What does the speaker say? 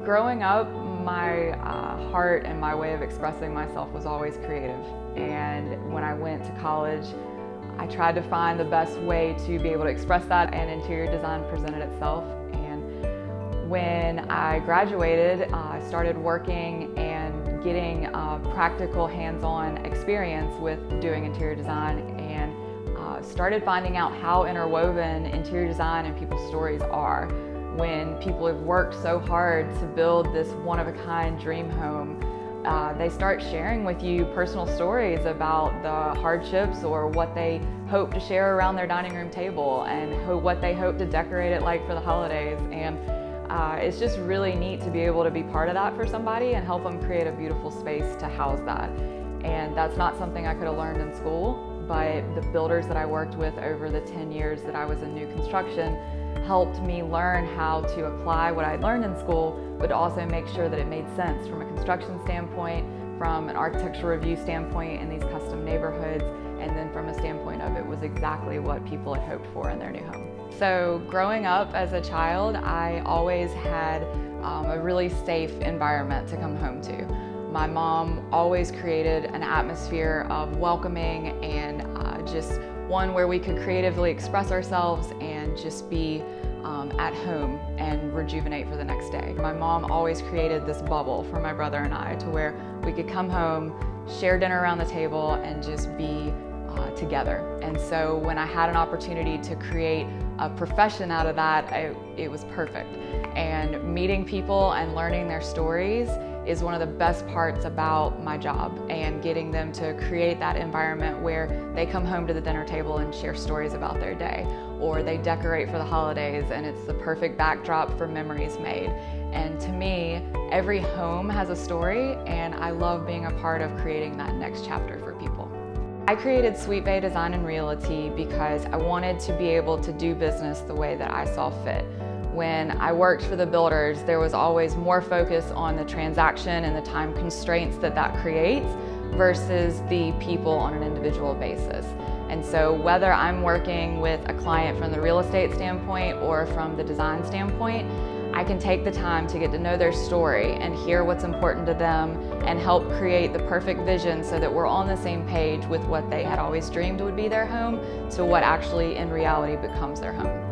Growing up, my heart and my way of expressing myself was always creative. And when I went to college, I tried to find the best way to be able to express that, and interior design presented itself. And when I graduated, I started working and getting practical hands-on experience with doing interior design, and started finding out how interwoven interior design and people's stories are. When people have worked so hard to build this one-of-a-kind dream home, they start sharing with you personal stories about the hardships or what they hope to share around their dining room table and what they hope to decorate it like for the holidays. And it's just really neat to be able to be part of that for somebody and help them create a beautiful space to house that. And that's not something I could have learned in school, but the builders that I worked with over the 10 years that I was in new construction helped me learn how to apply what I'd learned in school, but also make sure that it made sense from a construction standpoint, from an architectural review standpoint in these custom neighborhoods, and then from a standpoint of it was exactly what people had hoped for in their new home. So growing up as a child, I always had a really safe environment to come home to. My mom always created an atmosphere of welcoming and just one where we could creatively express ourselves and just be at home and rejuvenate for the next day. My mom always created this bubble for my brother and I to where we could come home, share dinner around the table, and just be together. And so when I had an opportunity to create a profession out of that, it was perfect. And meeting people and learning their stories is one of the best parts about my job, and getting them to create that environment where they come home to the dinner table and share stories about their day, or they decorate for the holidays and it's the perfect backdrop for memories made. And to me, every home has a story, and I love being a part of creating that next chapter for people. I created Sweet Bay Design Realty because I wanted to be able to do business the way that I saw fit. When I worked for the builders, there was always more focus on the transaction and the time constraints that that creates versus the people on an individual basis. And so whether I'm working with a client from the real estate standpoint or from the design standpoint, I can take the time to get to know their story and hear what's important to them and help create the perfect vision so that we're on the same page with what they had always dreamed would be their home to what actually in reality becomes their home.